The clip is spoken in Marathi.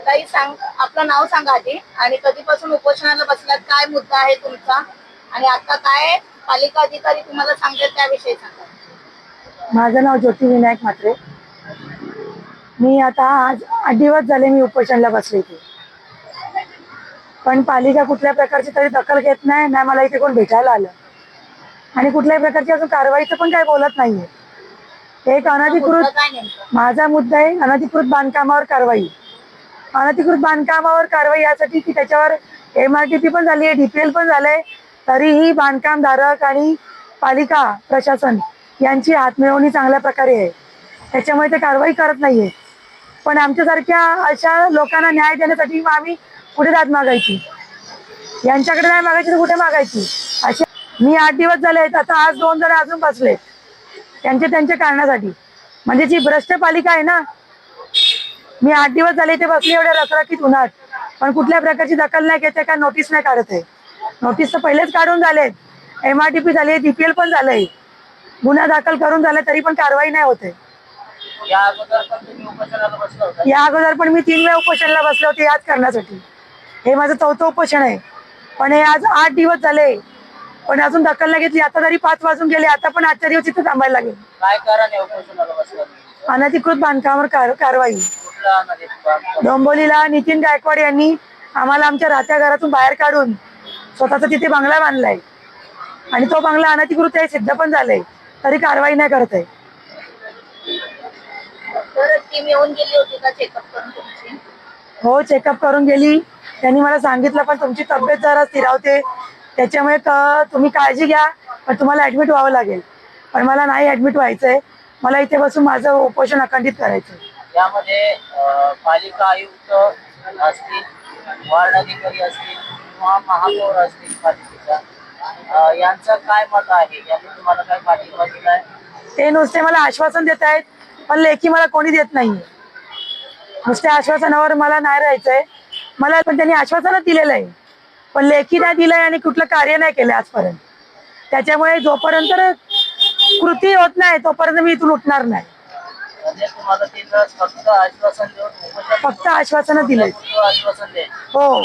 ताई सांग, आपलं नाव सांगा आधी आणि कधीपासून उपोषणाला बसलात, काय मुद्दा आहे तुमचा आणि आता काय पालिका अधिकारी तुम्हाला सांगतात त्याविषयी सांगा. माझं नाव ज्योती विनायक म्हात्रे. मी आता आज 8 दिवस झाले मी उपोषणाला बसले इथे, पण पालिका कुठल्या प्रकारची तरी दखल घेत नाही. ना मला इथे कोण भेटायला आलं आणि कुठल्याही प्रकारची अजून कारवाईचं पण काही बोलत नाहीये. एक अनधिकृत, माझा मुद्दा आहे अनधिकृत बांधकामावर कारवाई. अनधिकृत बांधकामावर कारवाई यासाठी की त्याच्यावर MRTP पण झाली आहे, DPL पण झालंय, तरीही बांधकामधारक आणि पालिका प्रशासन यांची हातमिळवणी चांगल्या प्रकारे आहे. त्याच्यामुळे ते कारवाई करत नाहीये. पण आमच्यासारख्या अशा लोकांना न्याय देण्यासाठी आम्ही कुठे दाद मागायची? यांच्याकडे नाही मागायची तर कुठे मागायची? अशा मी 8 दिवस झाले आहेत, आता आज 2 जण अजून बसले त्यांच्या कारणासाठी. म्हणजे जी भ्रष्ट पालिका आहे ना, मी 8 दिवस झाले इथे बसले एवढ्या रखरखीत उन्हात, पण कुठल्या प्रकारची दखल नाही घेते का नोटीस नाही काढत आहे. नोटीस तर पहिलेच काढून झालेत, MRTP झाली आहे, DPL पण झालंय, गुन्हा दाखल करून झाले, तरी पण कारवाई नाही होते. या अगोदर पण मी 3 वेळा उपोषणाला बसले होते याच कारणासाठी. हे माझं 4थं उपोषण आहे, पण हे आज 8 दिवस झाले पण अजून दखल नाही घेतली. आता तरी 5 वाजून गेले, आता पण आजच्या दिवस इथे थांबायला लागेल. काय कारण आहे उपोषणाला बसलात? अनधिकृत बांधकामावर कारवाई. डोंबिवलीला नितीन गायकवाड यांनी आम्हाला आमच्या राहत्या घरातून बाहेर काढून स्वतःचा तिथे बंगला बांधलाय आणि तो बंगला अनधिकृत आहे, सिद्ध पण झालंय, तरी कारवाई नाही करत आहे. तर टीम येऊन गेली होती का चेकअप करून तुमची? हो, चेकअप करून गेली. त्यांनी मला सांगितलं पण तुमची तब्येत जरा स्थिरावते, त्याच्यामुळे तुम्ही काळजी घ्या, पण तुम्हाला ॲडमिट व्हावं लागेल. पण मला नाही ॲडमिट व्हायचंय, मला इथे बसून माझं उपोषण अखंडित करायचं. यामध्ये पालिका आयुक्त असतील, वार्ड अधिकारी असतील किंवा महापौर असतील पालिकेचा, यांचं काय मत आहे? यांनी तुम्हाला काय पाठिंबा दिलाय? ते नुसते मला आश्वासन देत आहेत, पण लेखी मला कोणी देत नाही. नुसत्या आश्वासनावर मला नाही राहायचंय. मला पण त्यांनी आश्वासनच दिलेलं आहे, पण लेखी नाही दिलंय आणि कुठलं कार्य नाही केलं आजपर्यंत. त्याच्यामुळे जोपर्यंत कृती होत नाही तोपर्यंत मी इथून उठणार नाही. तुम्हाला फक्त आश्वासन देऊन फक्त आश्वासन दिले. आश्वासन दे. हो.